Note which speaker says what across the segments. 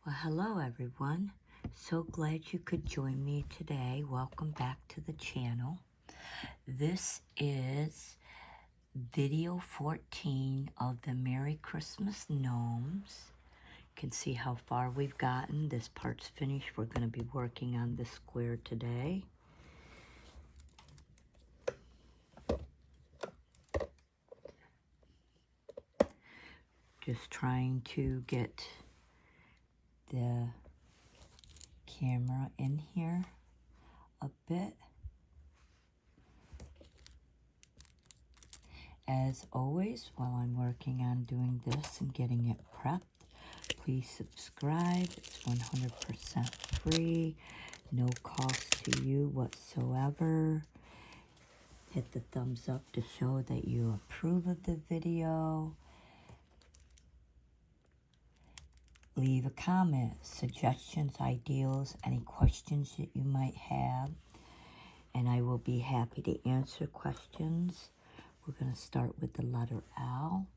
Speaker 1: Well, hello everyone. So glad you could join me today. Welcome back to the channel. This is video 14 of the Merry Christmas Gnomes. You can see how far we've gotten. This part's finished. We're going to be working on the square today. Just trying to get the camera in here a bit. As always, while I'm working on doing this and getting it prepped, please subscribe. It's 100% free, no cost to you whatsoever. Hit the thumbs up to show that you approve of the video. Leave a comment, suggestions, ideals, any questions that you might have, and I will be happy to answer questions. We're going to start with the letter L.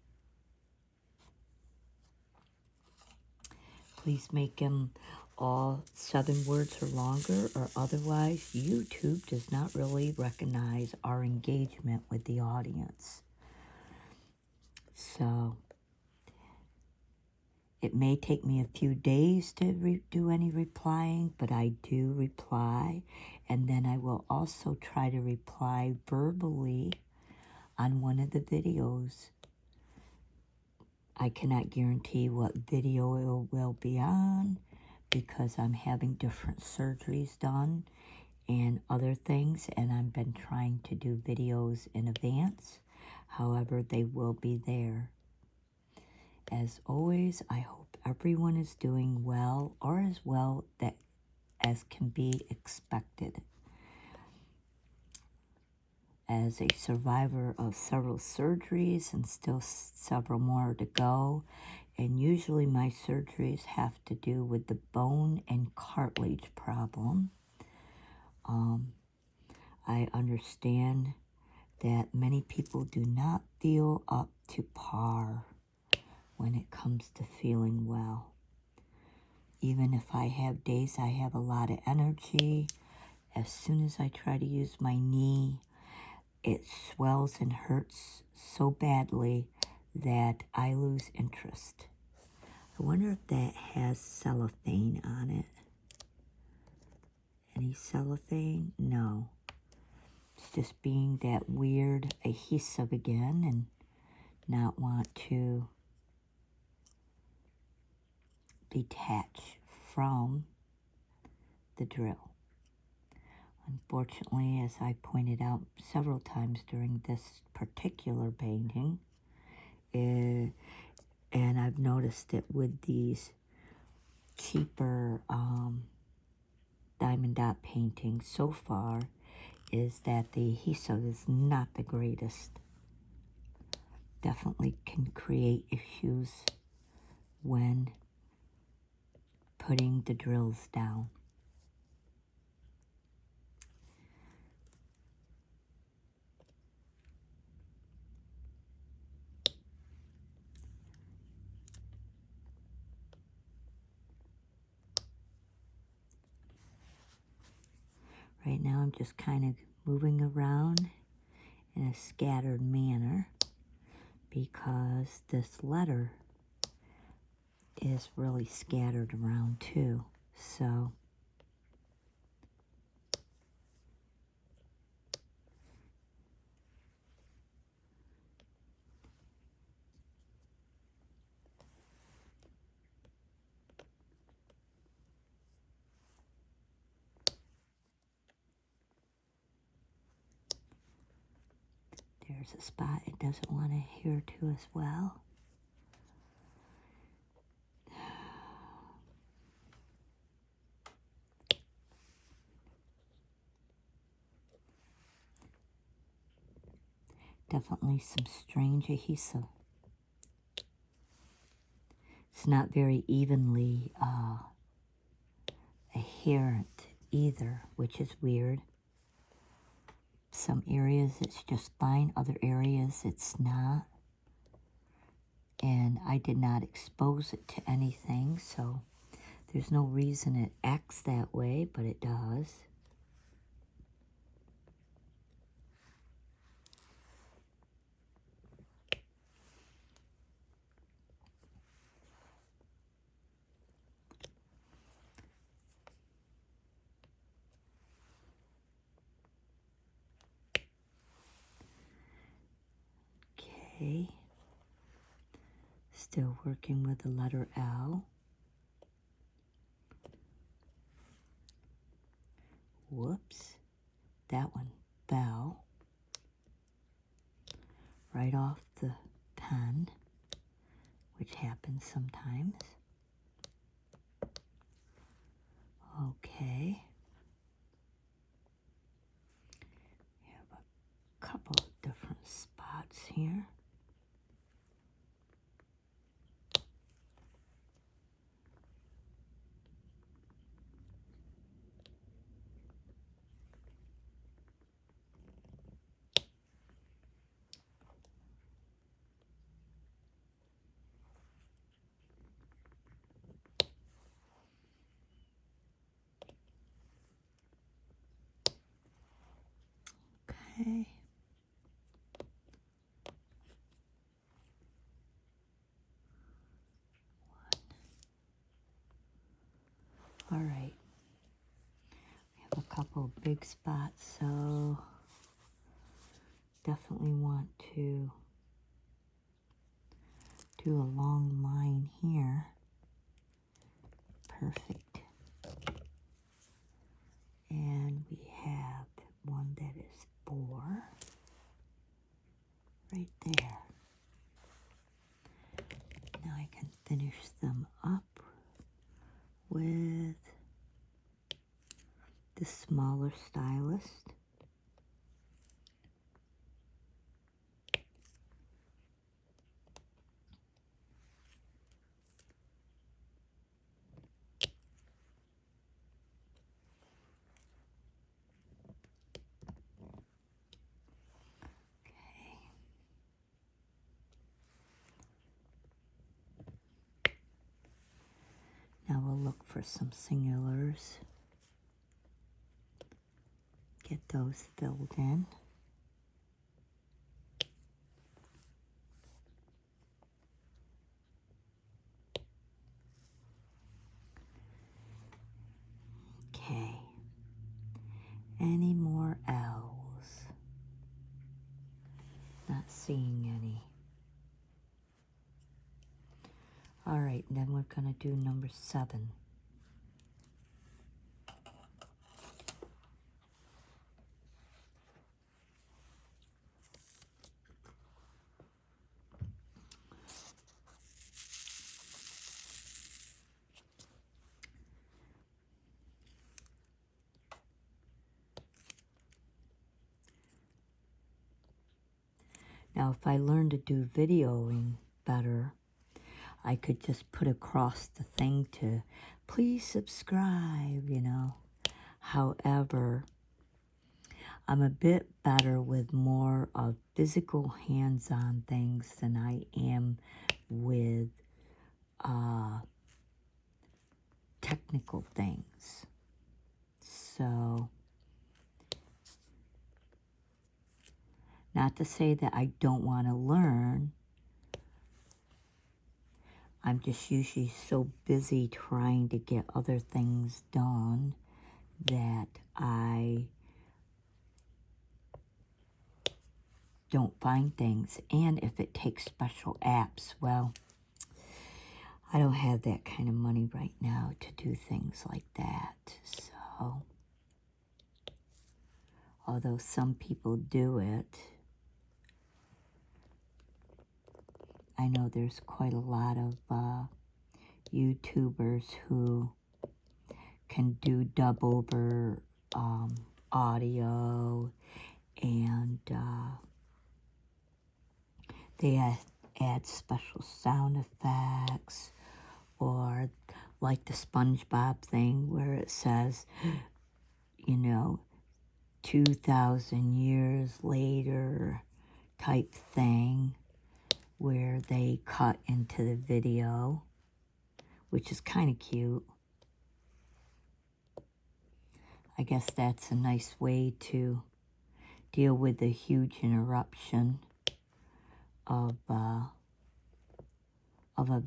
Speaker 1: Please make them all 7 words or longer, or otherwise YouTube does not really recognize our engagement with the audience. So it may take me a few days to do any replying, but I do reply, and then I will also try to reply verbally on one of the videos. I cannot guarantee what video it will be on because I'm having different surgeries done and other things, and I've been trying to do videos in advance. However, they will be there. As always, I hope everyone is doing well, or as well as can be expected. As a survivor of several surgeries and still several more to go, and usually my surgeries have to do with the bone and cartilage problem. I understand that many people do not feel up to par when it comes to feeling well. Even if I have days I have a lot of energy, as soon as I try to use my knee, it swells and hurts so badly that I lose interest. I wonder if that has cellophane on it. Any cellophane? No. It's just being that weird adhesive again and not want to detach from the drill. Unfortunately, as I pointed out several times during this particular painting, and I've noticed it with these cheaper diamond dot paintings so far, is that the adhesive is not the greatest. Definitely can create issues when putting the drills down. Right now I'm just kind of moving around in a scattered manner because this letter is really scattered around too. So there's a spot it doesn't want to adhere to as well. Definitely some strange adhesive. It's not very evenly adherent either, which is weird. Some areas it's just fine, other areas it's not. And I did not expose it to anything, so There's no reason it acts that way, but it does. Okay. Still working with the letter L. Whoops. That one fell right off the pen, which happens sometimes. Okay. We have a couple of different spots here. Okay. All right. We have a couple of big spots, so definitely want to do a long line here. Perfect. And we have one that is 4 right there. Now I can finish them up with the smaller stylus. Now we'll look for some singulars. Get those filled in. Okay. Any more L's? Not seeing any. All right, and then we're going to do number 7. Now, if I learn to do videoing better, I could just put across the thing to please subscribe, you know. However, I'm a bit better with more of physical hands-on things than I am with technical things. So, not to say that I don't want to learn. I'm just usually so busy trying to get other things done that I don't find things. And if it takes special apps, well, I don't have that kind of money right now to do things like that. So, although some people do it, I know there's quite a lot of YouTubers who can do dub over audio, and they add special sound effects, or like the SpongeBob thing where it says, you know, 2,000 years later type thing, where they cut into the video, which is kind of cute. I guess that's a nice way to deal with the huge interruption of a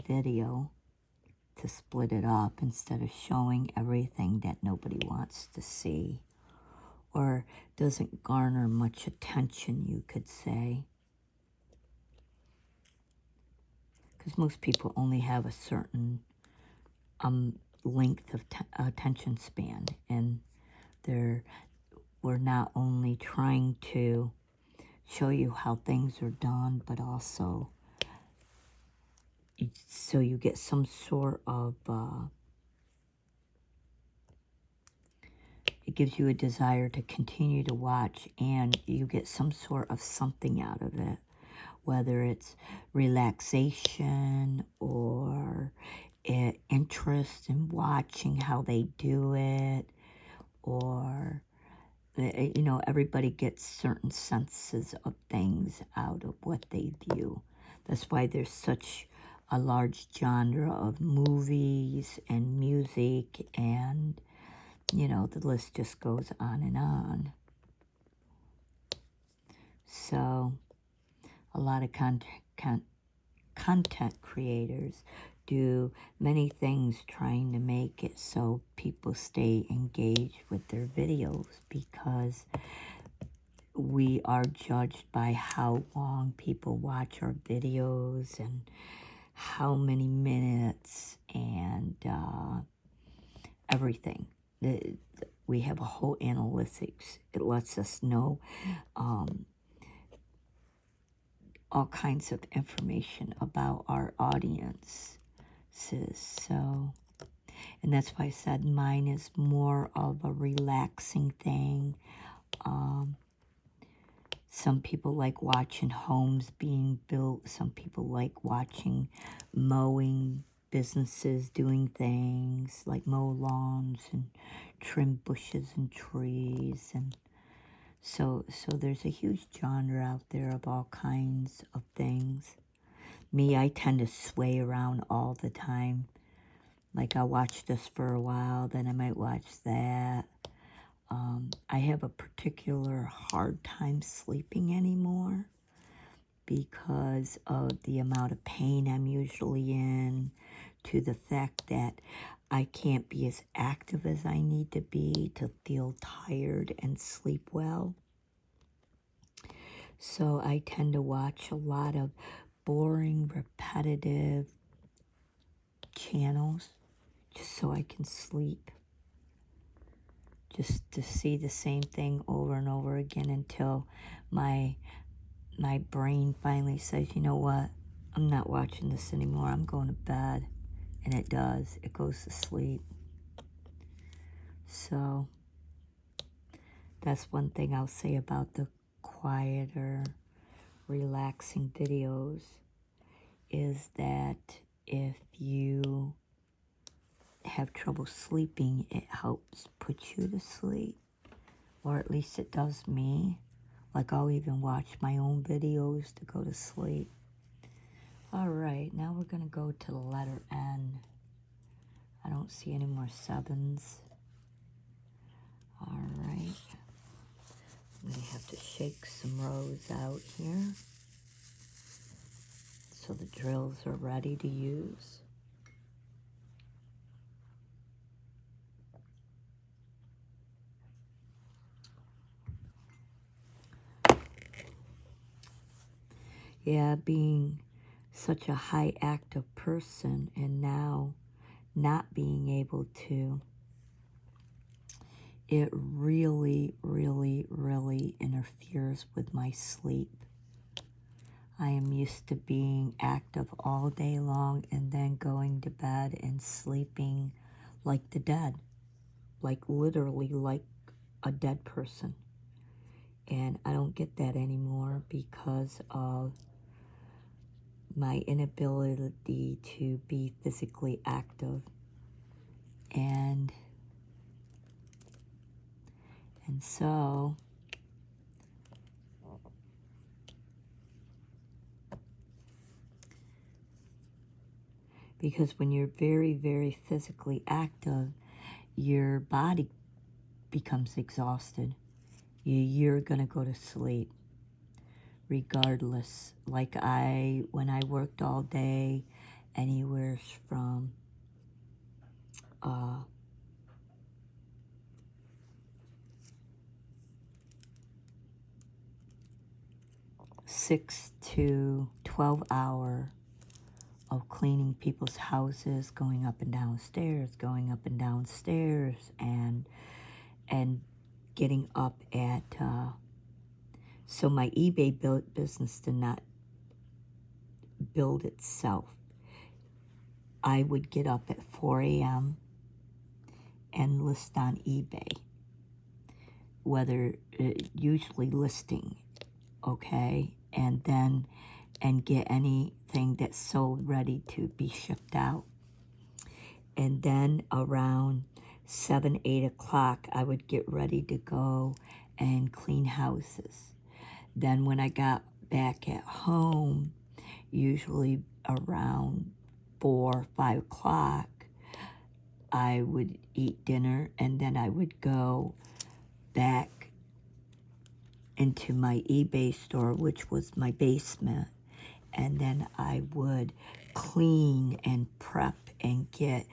Speaker 1: video, to split it up instead of showing everything that nobody wants to see or doesn't garner much attention, you could say. Because most people only have a certain length of attention span, and we're not only trying to show you how things are done, but also so you get some sort of it gives you a desire to continue to watch, and you get some sort of something out of it, whether it's relaxation or interest in watching how they do it, or, you know, everybody gets certain senses of things out of what they view. That's why there's such a large genre of movies and music, and, you know, the list just goes on and on. So a lot of content creators do many things trying to make it so people stay engaged with their videos, because we are judged by how long people watch our videos and how many minutes and everything. We have a whole analytics. It lets us know all kinds of information about our audiences. So, and that's why I said mine is more of a relaxing thing. Some people like watching homes being built. Some people like watching mowing businesses doing things like mow lawns and trim bushes and trees. And so there's a huge genre out there of all kinds of things. Me, I tend to sway around all the time. Like, I'll watch this for a while, then I might watch that. I have a particular hard time sleeping anymore because of the amount of pain I'm usually in, to the fact that I can't be as active as I need to be to feel tired and sleep well. So I tend to watch a lot of boring, repetitive channels just so I can sleep. Just to see the same thing over and over again until my brain finally says, you know what, I'm not watching this anymore, I'm going to bed. And it does. It goes to sleep. So that's one thing I'll say about the quieter, relaxing videos, is that if you have trouble sleeping, it helps put you to sleep. Or at least it does me. Like, I'll even watch my own videos to go to sleep. Alright, now we're going to go to the letter N. I don't see any more sevens. Alright. I'm going to have to shake some rows out here so the drills are ready to use. Yeah, being such a high active person and now not being able to, it really, really, really interferes with my sleep. I am used to being active all day long and then going to bed and sleeping like the dead. Like, literally like a dead person. And I don't get that anymore because of my inability to be physically active. And so because when you're very, very physically active, your body becomes exhausted. You're going to go to sleep regardless. Like when I worked all day, anywhere from 6 to 12 hours of cleaning people's houses, going up and downstairs, and getting up at, so my eBay business did not build itself. I would get up at 4 a.m. and list on eBay, usually listing, okay, and get anything that's sold ready to be shipped out. And then around 7, 8 o'clock, I would get ready to go and clean houses. Then when I got back at home, usually around 4, 5 o'clock, I would eat dinner, and then I would go back into my eBay store, which was my basement, and then I would clean and prep and get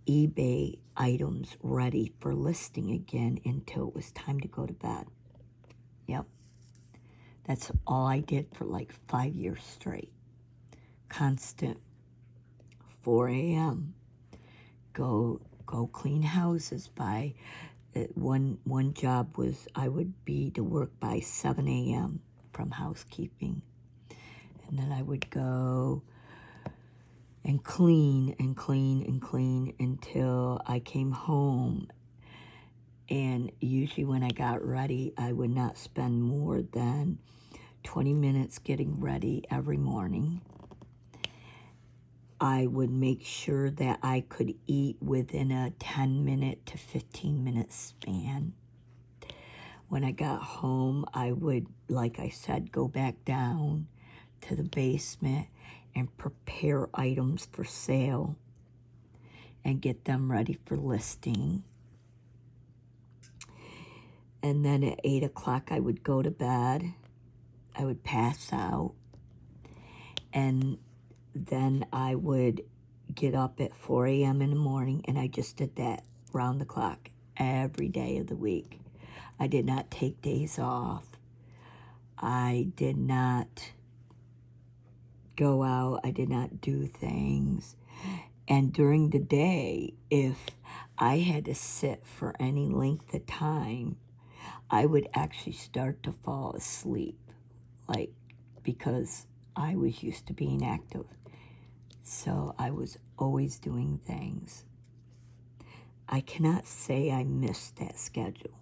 Speaker 1: eBay items ready for listing again until it was time to go to bed. Yep. That's all I did for like 5 years straight. Constant 4 a.m. Go clean houses by one job was I would be to work by 7 a.m. from housekeeping. And then I would go and clean until I came home. And usually when I got ready, I would not spend more than 20 minutes getting ready every morning. I would make sure that I could eat within a 10-minute to 15-minute span. When I got home, I would, like I said, go back down to the basement and prepare items for sale and get them ready for listing. And then at 8 o'clock, I would go to bed. I would pass out. And then I would get up at 4 a.m. in the morning, and I just did that round the clock every day of the week. I did not take days off. I did not go out. I did not do things. And during the day, if I had to sit for any length of time, I would actually start to fall asleep, because I was used to being active. So I was always doing things. I cannot say I missed that schedule.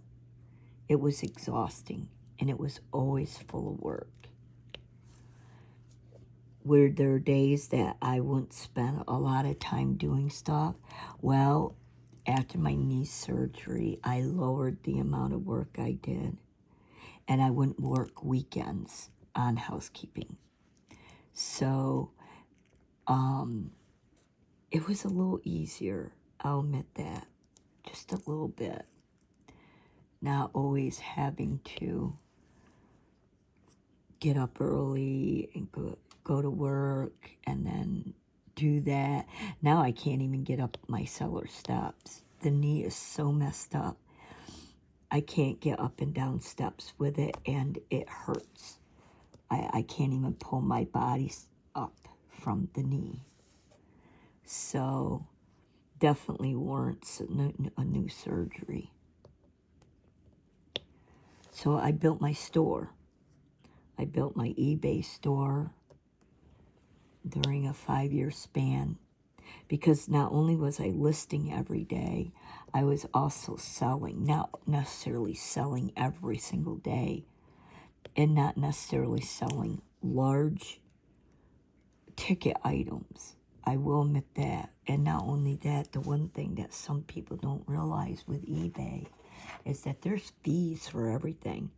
Speaker 1: It was exhausting, and it was always full of work. Were there days that I wouldn't spend a lot of time doing stuff? Well, after my knee surgery, I lowered the amount of work I did, and I wouldn't work weekends on housekeeping. So it was a little easier, I'll admit that, just a little bit. Not always having to get up early and go to work and then do that. Now I can't even get up my cellar steps. The knee is so messed up. I can't get up and down steps with it, and it hurts. I can't even pull my body up from the knee. So definitely warrants a new surgery. So I built my store. I built my eBay store during a 5-year span, because not only was I listing every day, I was also selling, not necessarily selling every single day, and not necessarily selling large ticket items. I will admit that. And not only that, the one thing that some people don't realize with eBay is that there's fees for everything.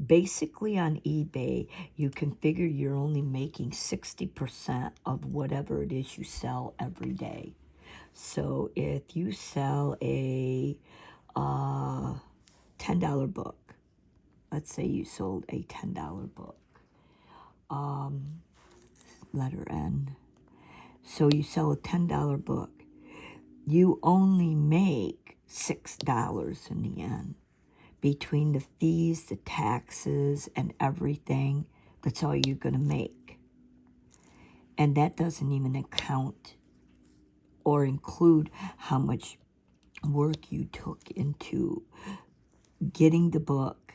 Speaker 1: Basically on eBay, you can figure you're only making 60% of whatever it is you sell every day. So if you sell a a $10 book. Let's say you sold a $10 book. Letter N. So you sell a $10 book. You only make $6 in the end. Between the fees, the taxes, and everything, that's all you're going to make. And that doesn't even account or include how much work you took into getting the book,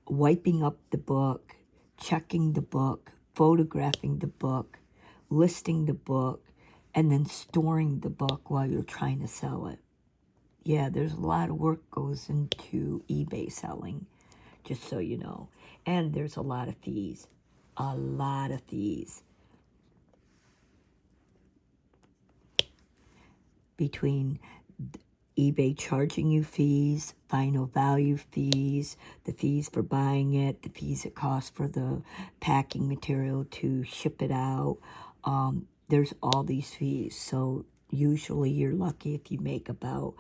Speaker 1: wiping up the book, checking the book, photographing the book, listing the book, and then storing the book while you're trying to sell it. Yeah, there's a lot of work goes into eBay selling, just so you know. And there's a lot of fees. A lot of fees. Between eBay charging you fees, final value fees, the fees for buying it, the fees it costs for the packing material to ship it out. There's all these fees. So usually you're lucky if you make about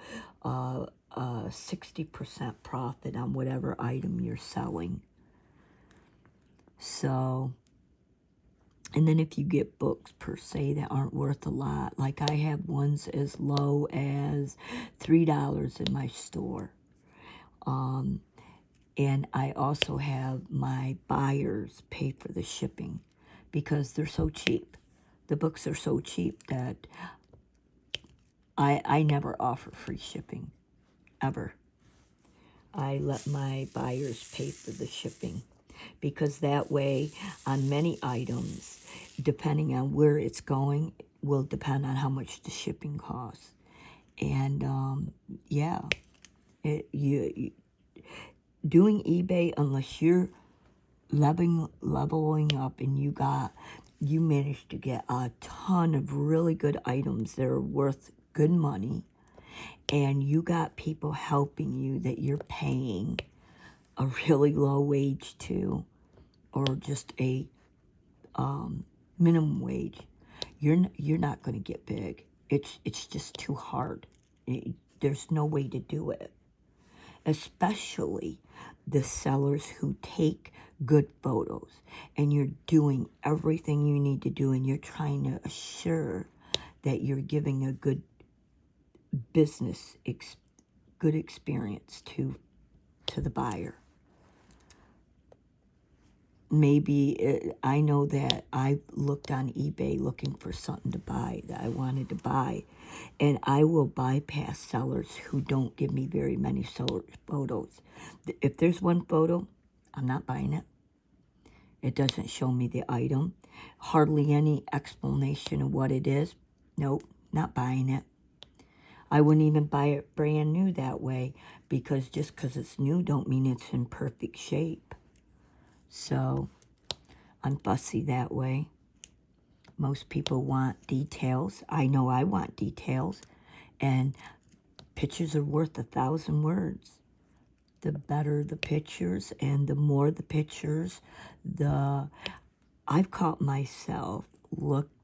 Speaker 1: 60% profit on whatever item you're selling. So, and then if you get books per se that aren't worth a lot, like I have ones as low as $3 in my store. And I also have my buyers pay for the shipping because they're so cheap. The books are so cheap that I never offer free shipping, ever. I let my buyers pay for the shipping because that way on many items, depending on where it's going, will depend on how much the shipping costs. And yeah, doing eBay, unless you're leveling up and you managed to get a ton of really good items that are worth good money, and you got people helping you that you're paying a really low wage to, or just a minimum wage, you're not going to get big. It's just too hard. There's no way to do it. Especially the sellers who take good photos, and you're doing everything you need to do, and you're trying to assure that you're giving a good business good experience to the buyer. Maybe I know that I looked on eBay looking for something to buy that I wanted to buy, and I will bypass sellers who don't give me very many photos. If there's one photo, I'm not buying it. It doesn't show me the item. Hardly any explanation of what it is. Nope, not buying it. I wouldn't even buy it brand new that way, because just because it's new don't mean it's in perfect shape. So I'm fussy that way. Most people want details. I know I want details. And pictures are worth 1,000 words. The better the pictures and the more the pictures, I've caught myself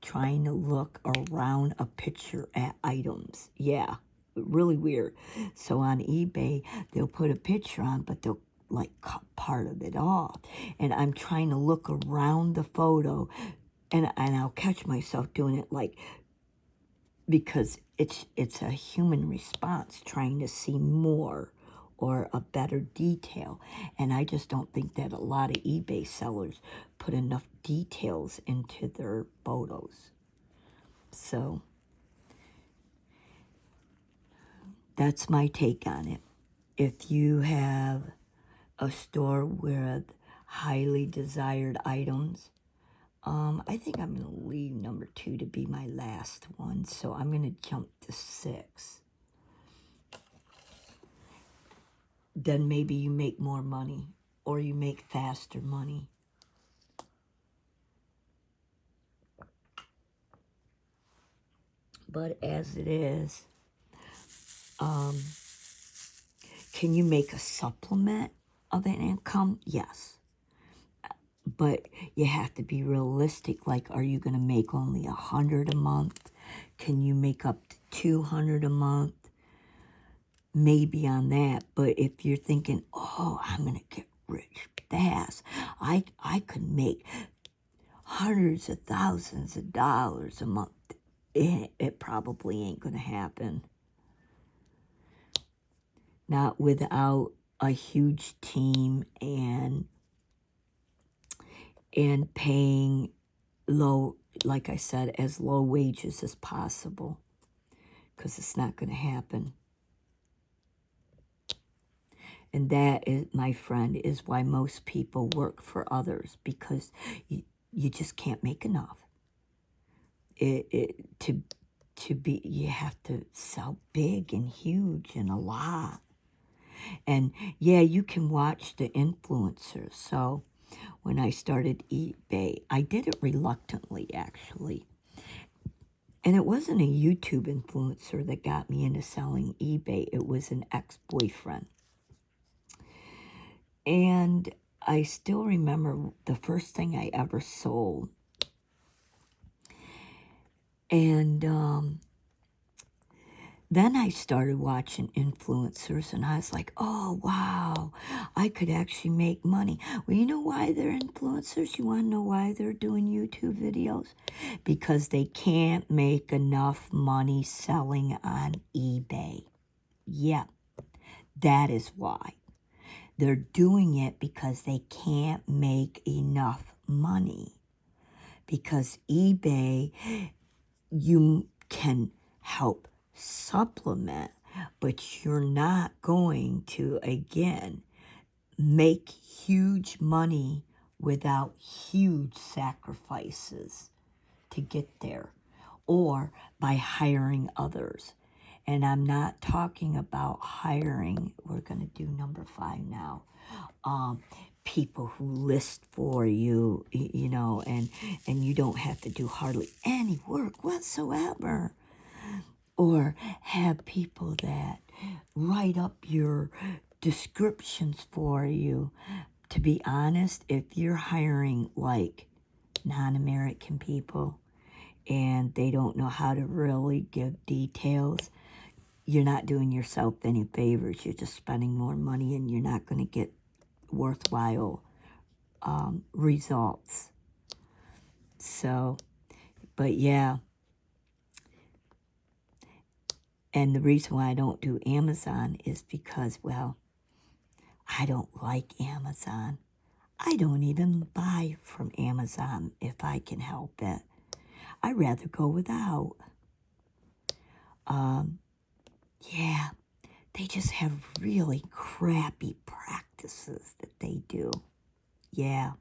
Speaker 1: trying to look around a picture at items. Yeah, really weird. So on eBay, they'll put a picture on, but they'll like cut part of it off. And I'm trying to look around the photo, and I'll catch myself doing it like, because it's a human response, trying to see more or a better detail. And I just don't think that a lot of eBay sellers put enough details into their photos. So that's my take on it. If you have a store with highly desired items, I think I'm going to leave number 2 to be my last one. So I'm going to jump to 6. Then maybe you make more money, or you make faster money. But as it is, can you make a supplement of an income? Yes. But you have to be realistic. Like, are you going to make only $100 a month? Can you make up to $200 a month? maybe on that. But if you're thinking, oh, I'm going to get rich fast, I could make hundreds of thousands of dollars a month, it probably ain't going to happen. Not without a huge team and paying low, like I said, as low wages as possible, because it's not going to happen. And that is, my friend, is why most people work for others, because you just can't make enough. You have to sell big and huge and a lot. And yeah, you can watch the influencers. So when I started eBay, I did it reluctantly, actually. And it wasn't a YouTube influencer that got me into selling eBay. It was an ex-boyfriend. And I still remember the first thing I ever sold. And then I started watching influencers, and I was like, oh, wow, I could actually make money. Well, you know why they're influencers? You want to know why they're doing YouTube videos? Because they can't make enough money selling on eBay. Yeah, that is why. They're doing it because they can't make enough money. Because eBay, you can help supplement, but you're not going to, again, make huge money without huge sacrifices to get there, or by hiring others. And I'm not talking about hiring, we're going to do number 5 now, people who list for you, you know, and you don't have to do hardly any work whatsoever. Or have people that write up your descriptions for you. To be honest, if you're hiring like non-American people and they don't know how to really give details, you're not doing yourself any favors. You're just spending more money, and you're not going to get worthwhile results. So, but yeah. And the reason why I don't do Amazon is because, well, I don't like Amazon. I don't even buy from Amazon if I can help it. I'd rather go without. Yeah, they just have really crappy practices that they do. Yeah,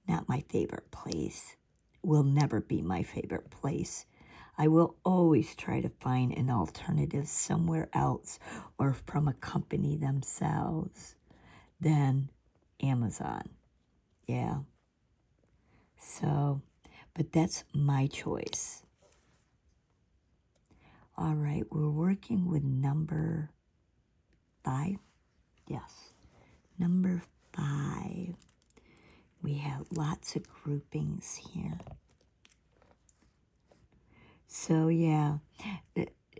Speaker 1: not my favorite place. Will never be my favorite place. I will always try to find an alternative somewhere else, or from a company themselves, than Amazon. Yeah. So, but that's my choice. All right, we're working with number 5. Yes, number 5. We have lots of groupings here. So yeah,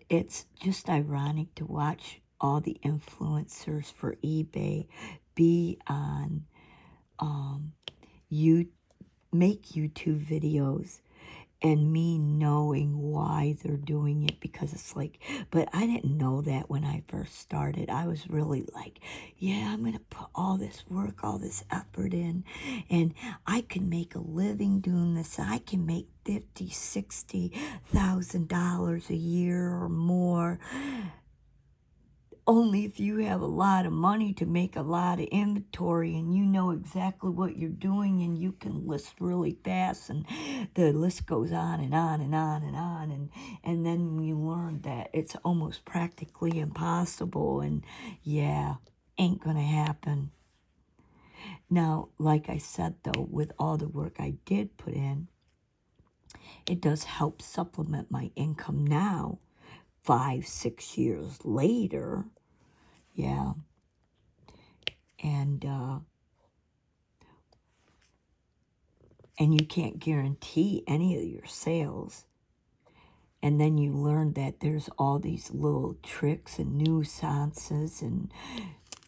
Speaker 1: it's just ironic to watch all the influencers for eBay be on make YouTube videos, and me knowing why they're doing it, because it's like, but I didn't know that when I first started. I was really like, yeah, I'm going to put all this work, all this effort in, and I can make a living doing this. I can make $50,000, $60,000 a year or more. Only if you have a lot of money to make a lot of inventory, and you know exactly what you're doing, and you can list really fast, and the list goes on and on and on and on, and then you learn that it's almost practically impossible, and yeah, ain't gonna happen. Now, like I said though, with all the work I did put in, it does help supplement my income now, 5-6 years later. Yeah. And you can't guarantee any of your sales. And then you learn that there's all these little tricks and nuisances and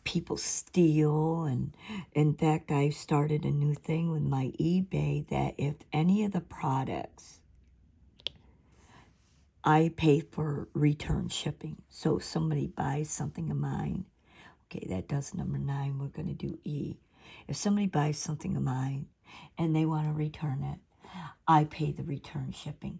Speaker 1: people steal. And in fact, I started a new thing with my eBay that if any of the products, I pay for return shipping. So if somebody buys something of mine, okay, that does number 9, we're going to do E. If somebody buys something of mine and they want to return it, I pay the return shipping.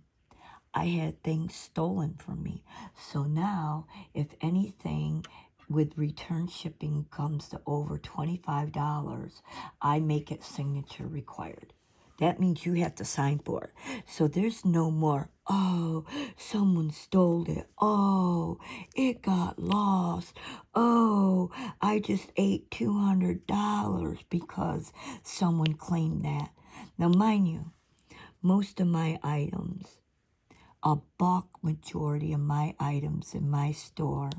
Speaker 1: I had things stolen from me. So now, if anything with return shipping comes to over $25, I make it signature required. That means you have to sign for it. So there's no more, oh, someone stole it. Oh, it got lost. Oh, I just ate $200 because someone claimed that. Now, mind you, most of my items, a bulk majority of my items in my store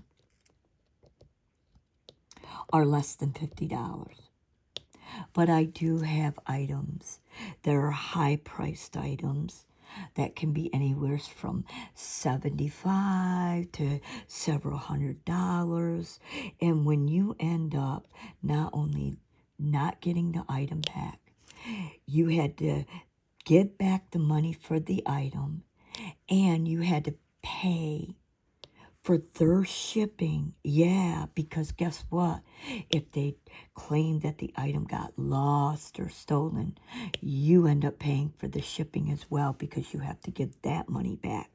Speaker 1: are less than $50. But I do have items that are high-priced items that can be anywhere from $75 to several $100s. And when you end up not only not getting the item back, you had to give back the money for the item, and you had to pay for their shipping. Yeah, because guess what? If they claim that the item got lost or stolen, you end up paying for the shipping as well because you have to get that money back.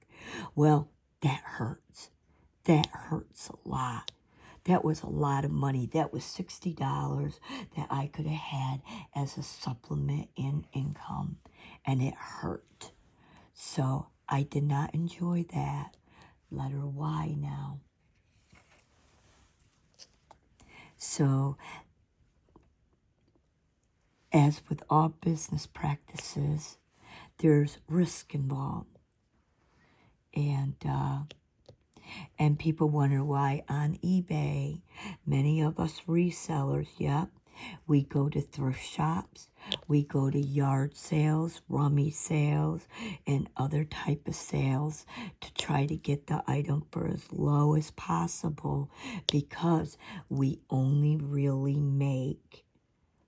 Speaker 1: Well, that hurts. That hurts a lot. That was a lot of money. That was $60 that I could have had as a supplement in income, and it hurt. So I did not enjoy that. Letter Y now. So, as with all business practices, there's risk involved. And people wonder why on eBay, many of us resellers, yep, we go to thrift shops, we go to yard sales, rummy sales, and other type of sales to try to get the item for as low as possible because we only really make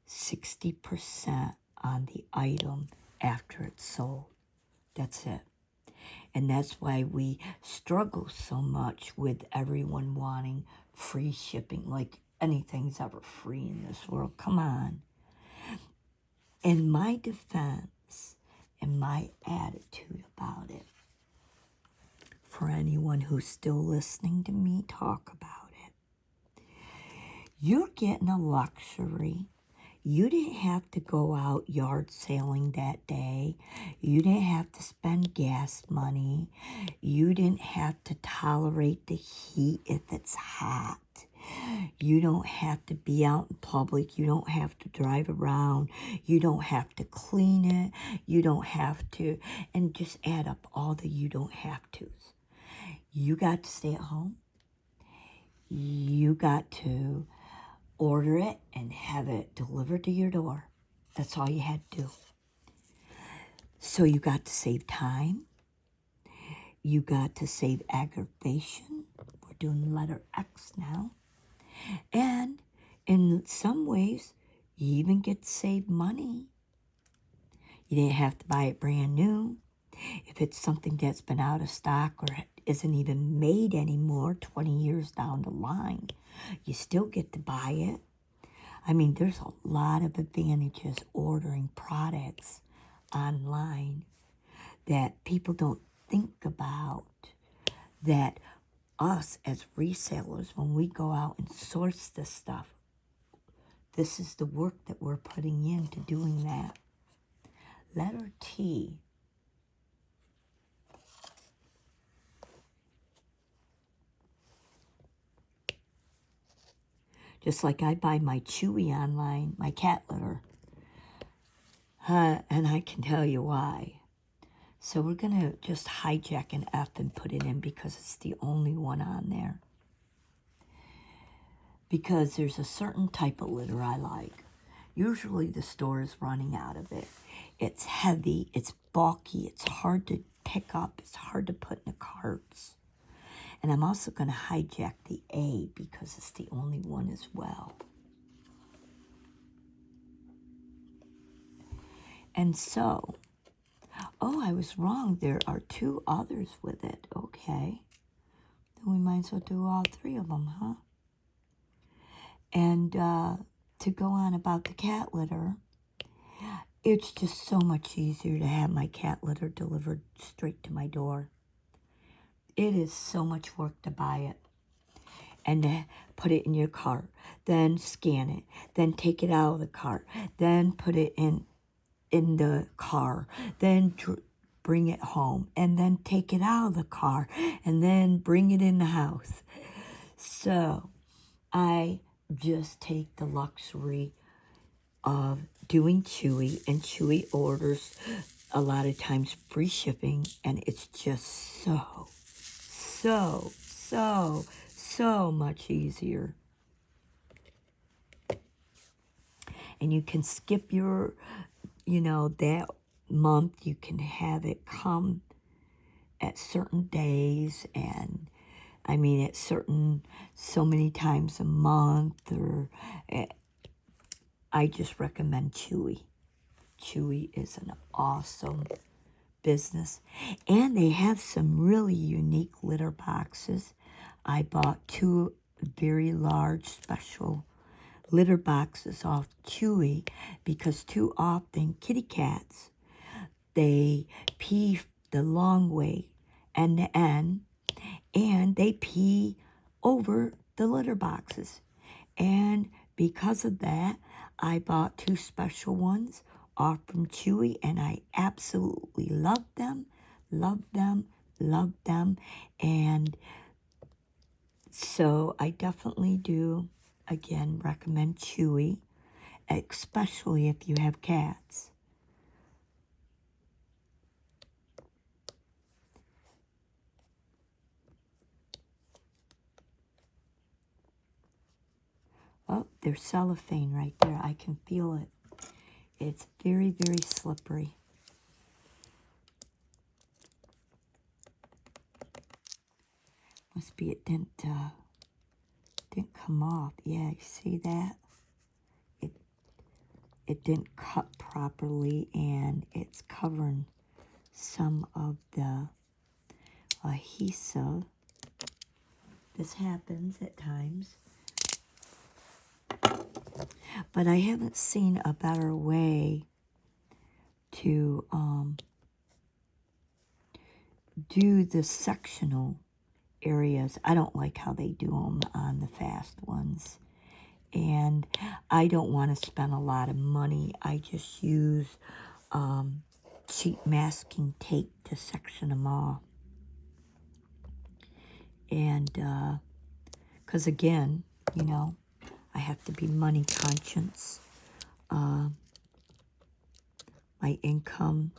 Speaker 1: 60% on the item after it's sold. That's it. And that's why we struggle so much with everyone wanting free shipping, like anything's ever free in this world. Come on. In my defense and my attitude about it, for anyone who's still listening to me talk about it, you're getting a luxury. You didn't have to go out yard sailing that day. You didn't have to spend gas money. You didn't have to tolerate the heat if it's hot. You don't have to be out in public. You don't have to drive around. You don't have to clean it. You don't have to, and just add up all the you don't have to's. You got to stay at home. You got to order it and have it delivered to your door. That's all you had to do. So you got to save time. You got to save aggravation. We're doing letter X now. And in some ways, you even get to save money. You didn't have to buy it brand new. If it's something that's been out of stock or isn't even made anymore 20 years down the line, you still get to buy it. I mean, there's a lot of advantages ordering products online that people don't think about, that us as resellers, when we go out and source this stuff, this is the work that we're putting into doing that. Letter T. Just like I buy my Chewy online, my cat litter. And I can tell you why. So we're going to just hijack an F and put it in because it's the only one on there. Because there's a certain type of litter I like. Usually the store is running out of it. It's heavy, it's bulky, it's hard to pick up. It's hard to put in the carts. And I'm also going to hijack the A because it's the only one as well. And so, oh, I was wrong. There are 2 others with it. Okay. Then we might as well do all 3 of them, huh? And to go on about the cat litter, it's just so much easier to have my cat litter delivered straight to my door. It is so much work to buy it and to put it in your cart, then scan it, then take it out of the cart, then put it in the car, then bring it home, and then take it out of the car, and then bring it in the house. So I just take the luxury of doing Chewy, and Chewy orders a lot of times free shipping, and it's just so much easier. And you can skip your, that month. You can have it come at certain days, and I mean at certain, so many times a month, or I just recommend Chewy. Chewy is an awesome business, and they have some really unique litter boxes. I bought 2 very large special litter boxes off Chewy because too often kitty cats, they pee the long way end to end, and they pee over the litter boxes. And because of that, I bought 2 special ones off from Chewy, and I absolutely love them. And so I definitely do, again, recommend Chewy, especially if you have cats. Oh, there's cellophane right there. I can feel it. It's very, very slippery. Must be it didn't come off. Yeah, you see that? It didn't cut properly, and it's covering some of the adhesive. This happens at times. But I haven't seen a better way to do the sectional areas. I don't like how they do them on the fast ones. And I don't want to spend a lot of money. I just use cheap masking tape to section them off. And because again, I have to be money conscious. My income.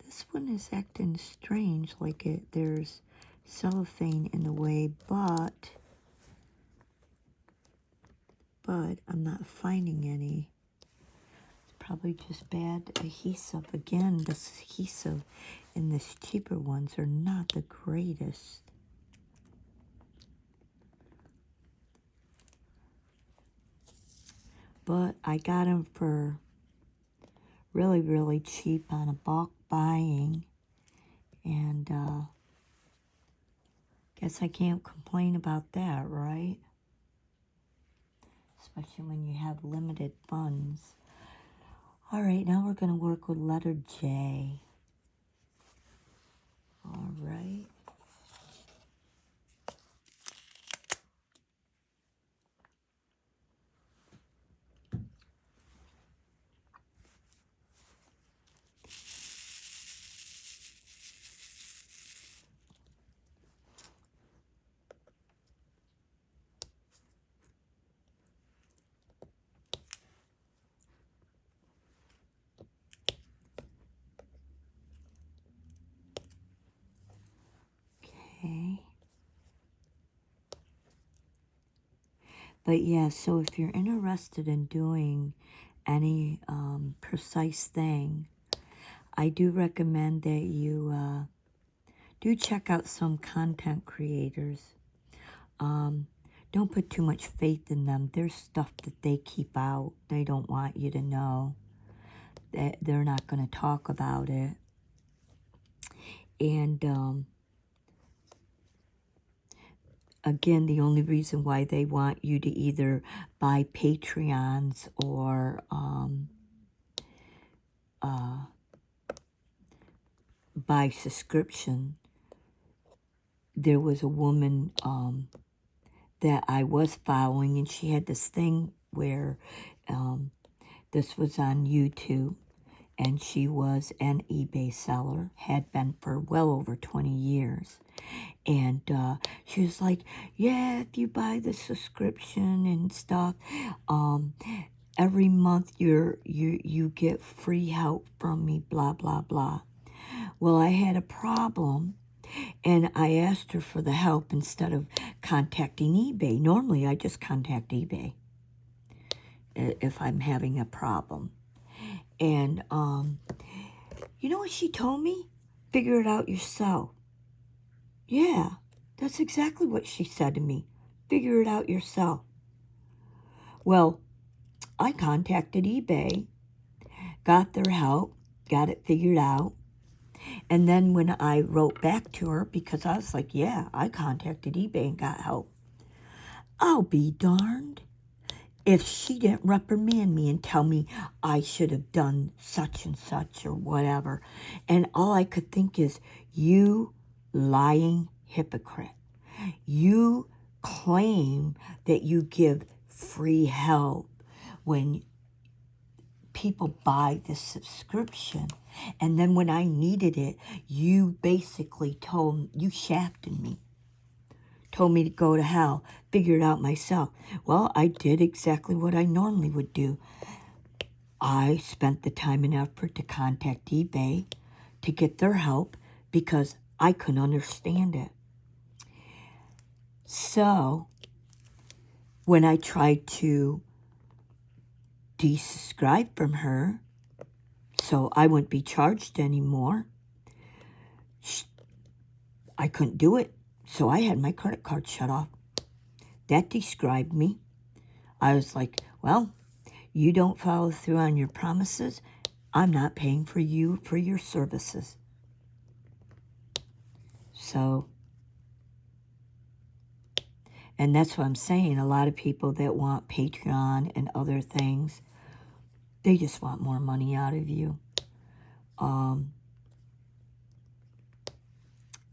Speaker 1: This one is acting strange, like there's cellophane in the way, but I'm not finding any. It's probably just bad adhesive. Again, this adhesive in this cheaper ones are not the greatest. But I got them for really, really cheap on a bulk buying. And guess I can't complain about that, right? Especially when you have limited funds. All right, now we're going to work with letter J. All right. But yeah, so if you're interested in doing any precise thing, I do recommend that you do check out some content creators. Don't put too much faith in them. There's stuff that they keep out. They don't want you to know. That they're not going to talk about it. And again, the only reason why they want you to either buy Patreons or buy subscription. There was a woman that I was following, and she had this thing where this was on YouTube, and she was an eBay seller, had been for well over 20 years. And she was like, yeah, if you buy the subscription and stuff, every month you get free help from me, blah, blah, blah. Well, I had a problem, and I asked her for the help instead of contacting eBay. Normally, I just contact eBay if I'm having a problem. And you know what she told me? Figure it out yourself. Yeah, that's exactly what she said to me. Figure it out yourself. Well, I contacted eBay, got their help, got it figured out. And then when I wrote back to her, because I was like, yeah, I contacted eBay and got help. I'll be darned if she didn't reprimand me and tell me I should have done such and such or whatever. And all I could think is, you lying hypocrite. You claim that you give free help when people buy this subscription. And then when I needed it, you basically you shafted me. Told me to go to hell, figure it out myself. Well, I did exactly what I normally would do. I spent the time and effort to contact eBay to get their help because I couldn't understand it. So, when I tried to desubscribe from her so I wouldn't be charged anymore, I couldn't do it. So I had my credit card shut off. That described me. I was like, well, you don't follow through on your promises, I'm not paying for you for your services. So, and that's what I'm saying. A lot of people that want Patreon and other things, they just want more money out of you.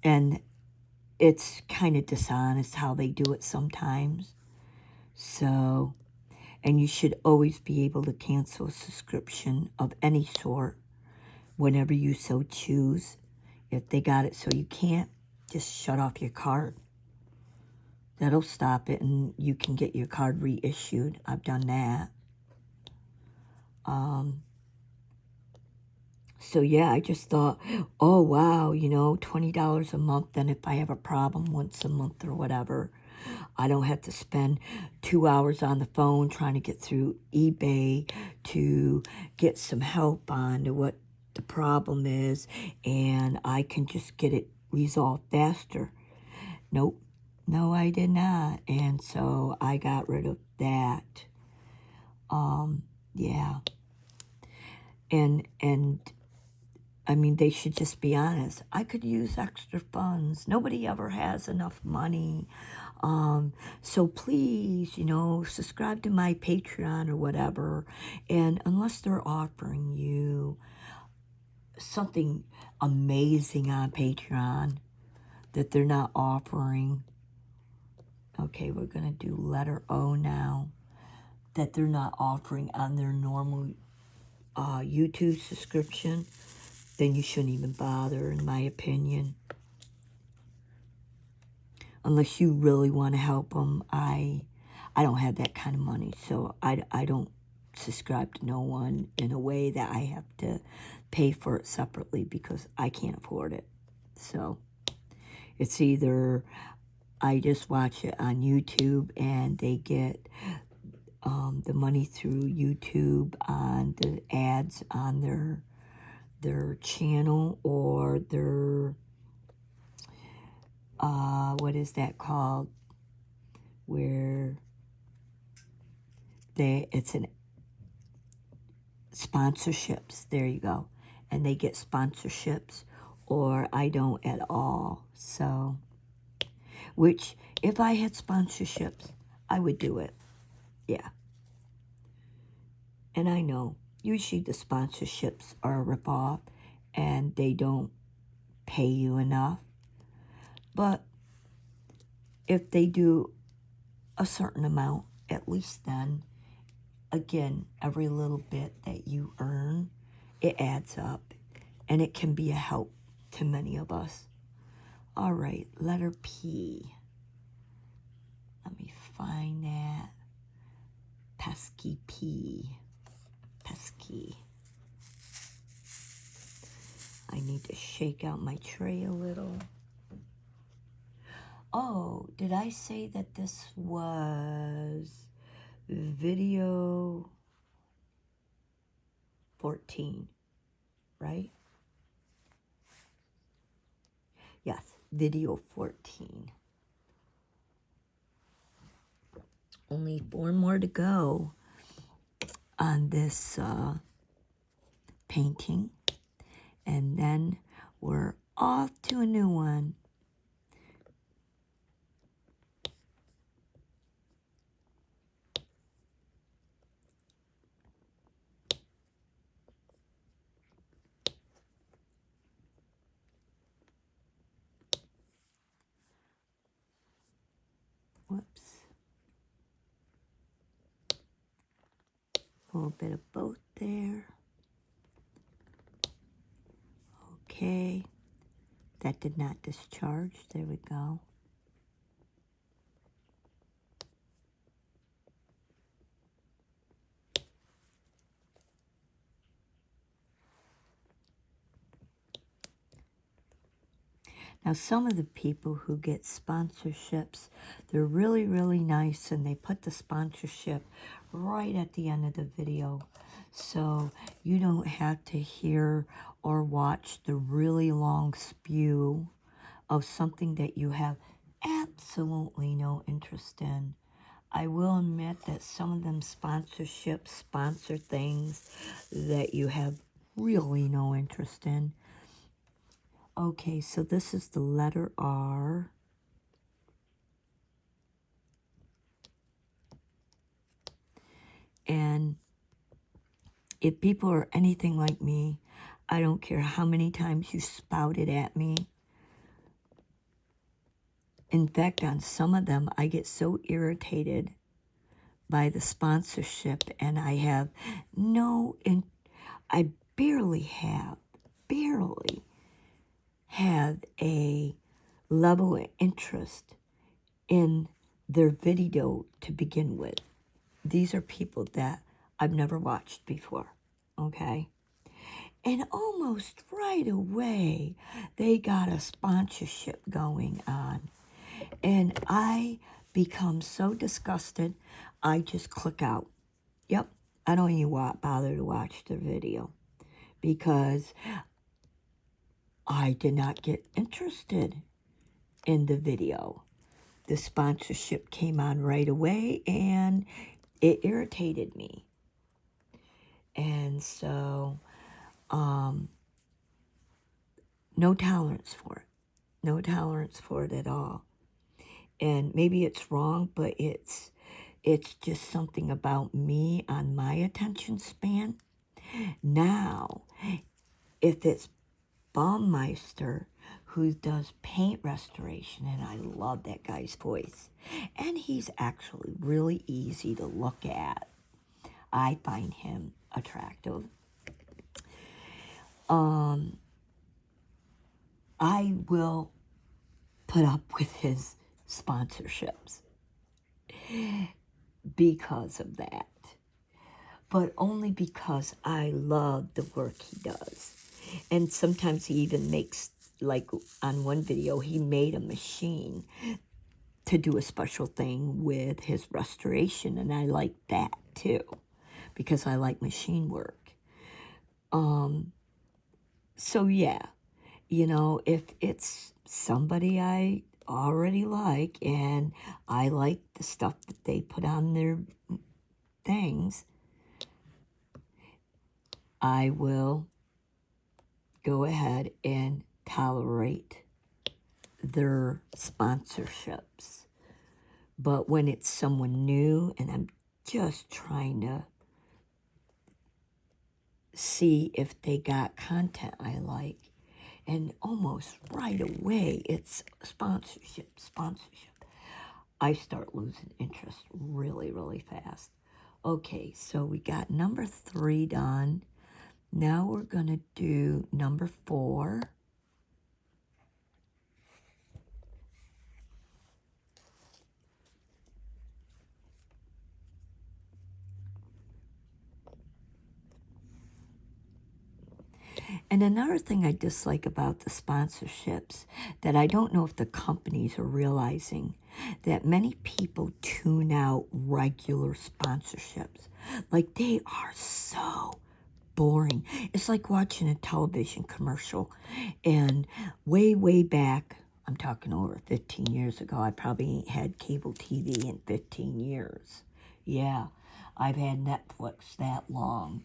Speaker 1: And it's kind of dishonest how they do it sometimes. So, and you should always be able to cancel a subscription of any sort whenever you so choose. If they got it so you can't, just shut off your card. That'll stop it, and you can get your card reissued. I've done that. So yeah, I just thought, oh wow, $20 a month. Then if I have a problem once a month or whatever, I don't have to spend 2 hours on the phone trying to get through eBay to get some help on to what the problem is, and I can just get it resolved faster. Nope. No, I did not. And so I got rid of that. Yeah. And I mean, they should just be honest. I could use extra funds. Nobody ever has enough money. So please, subscribe to my Patreon or whatever. And unless they're offering you something amazing on Patreon that they're not offering. Okay, we're going to do letter O now. That they're not offering on their normal YouTube subscription, then you shouldn't even bother, in my opinion. Unless you really want to help them. I don't have that kind of money, so I don't subscribe to no one in a way that I have to pay for it separately because I can't afford it. So it's either I just watch it on YouTube, and they get the money through YouTube on the ads on their channel, or their what is that called, where it's an sponsorships. There you go. And they get sponsorships, or I don't at all. So, which if I had sponsorships, I would do it. Yeah. And I know usually the sponsorships are a ripoff, and they don't pay you enough. But if they do a certain amount, at least then, again, every little bit that you earn, it adds up, and it can be a help to many of us. All right, letter P. Let me find that. Pesky P. Pesky. I need to shake out my tray a little. Oh, did I say that this was video 14, right? Yes, video 14. Only 4 more to go on this painting. And then we're off to a new one. Whoops. A little bit of both there. Okay. That did not discharge. There we go. Now, some of the people who get sponsorships, they're really, really nice, and they put the sponsorship right at the end of the video. So you don't have to hear or watch the really long spew of something that you have absolutely no interest in. I will admit that some of them sponsorships sponsor things that you have really no interest in. Okay, so this is the letter R. And if people are anything like me, I don't care how many times you spout it at me. In fact, on some of them, I get so irritated by the sponsorship, and I have I barely have a level of interest in their video to begin with. These are people that I've never watched before, okay? And almost right away, they got a sponsorship going on. And I become so disgusted, I just click out. Yep, I don't even bother to watch the video, because I did not get interested in the video. The sponsorship came on right away, and it irritated me. And so, no tolerance for it. No tolerance for it at all. And maybe it's wrong, but it's just something about me on my attention span. Now, if it's Baumeister, who does paint restoration, and I love that guy's voice, and he's actually really easy to look at. I find him attractive. I will put up with his sponsorships because of that. But only because I love the work he does. And sometimes he even makes, like on one video, he made a machine to do a special thing with his restoration, and I like that too, because I like machine work. So yeah, you know, if it's somebody I already like and I like the stuff that they put on their things, I will go ahead and tolerate their sponsorships. But when it's someone new and I'm just trying to see if they got content I like, and almost right away it's sponsorship, I start losing interest really, really fast. Okay, so we got number 3 done. Now we're going to do number 4. And another thing I dislike about the sponsorships, that I don't know if the companies are realizing, that many people tune out regular sponsorships. Like, they are so boring. It's like watching a television commercial. And way, way back, I'm talking over 15 years ago, I probably ain't had cable TV in 15 years. Yeah, I've had Netflix that long.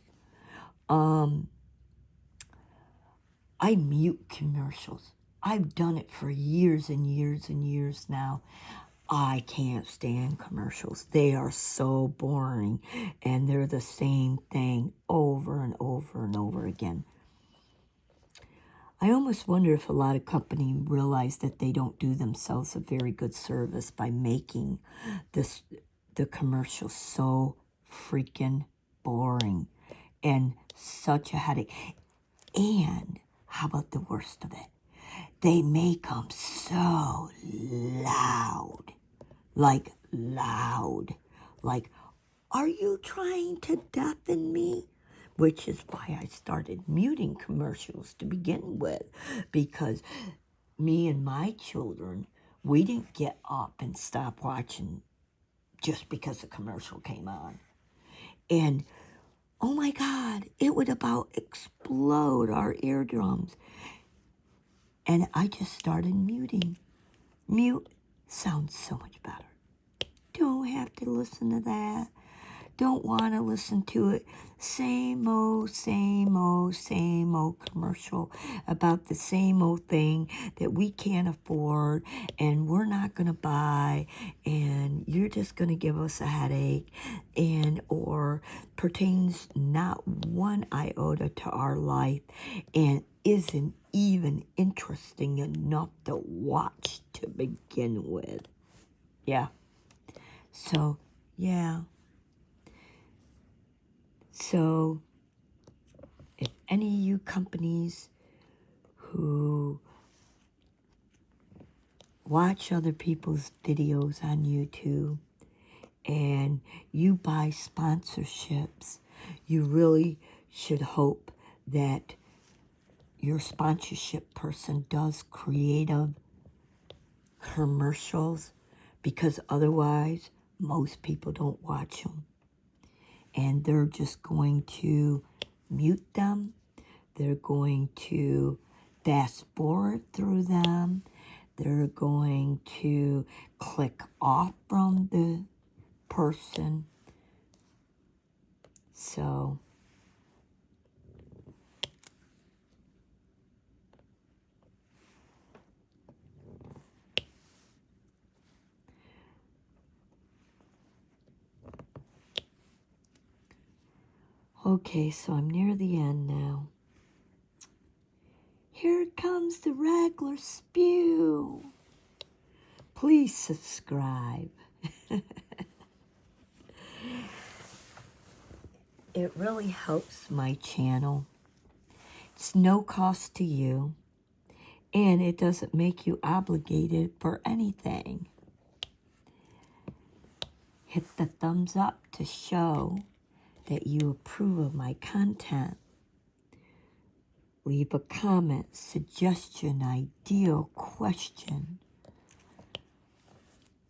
Speaker 1: I mute commercials. I've done it for years and years and years now. I can't stand commercials. They are so boring, and they're the same thing over and over and over again. I almost wonder if a lot of companies realize that they don't do themselves a very good service by making the commercials so freaking boring and such a headache. And how about the worst of it? They make them so loud. Like, are you trying to deafen me? Which is why I started muting commercials to begin with. Because me and my children, we didn't get up and stop watching just because a commercial came on. And oh my God, it would about explode our eardrums. And I just started muting. Mute sounds so much better. Don't have to listen to that. Don't want to listen to it. Same old commercial about the same old thing that we can't afford and we're not going to buy, and you're just going to give us a headache, and or pertains not one iota to our life and isn't even interesting enough to watch to begin with. Yeah. So, yeah. So, if any of you companies who watch other people's videos on YouTube and you buy sponsorships, you really should hope that your sponsorship person does creative commercials, because otherwise most people don't watch them. And they're just going to mute them. They're going to fast forward through them. They're going to click off from the person. So, okay, so I'm near the end now. Here comes the regular spew. Please subscribe. It really helps my channel. It's no cost to you, and it doesn't make you obligated for anything. Hit the thumbs up to show that you approve of my content. Leave a comment, suggestion, idea, question.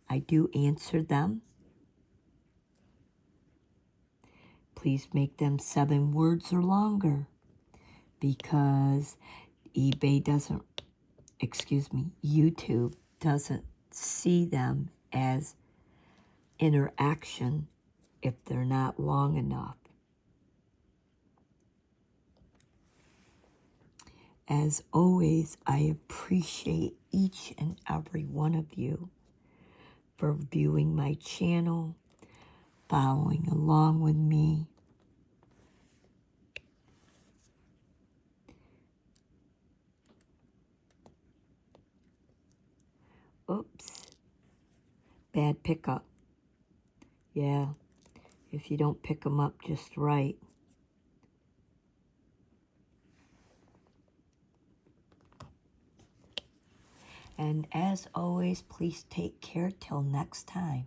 Speaker 1: I do answer them. Please make them 7 words or longer, because YouTube doesn't see them as interaction if they're not long enough. As always, I appreciate each and every one of you for viewing my channel, following along with me. Oops, bad pickup. Yeah, if you don't pick them up just right. And as always, please take care till next time.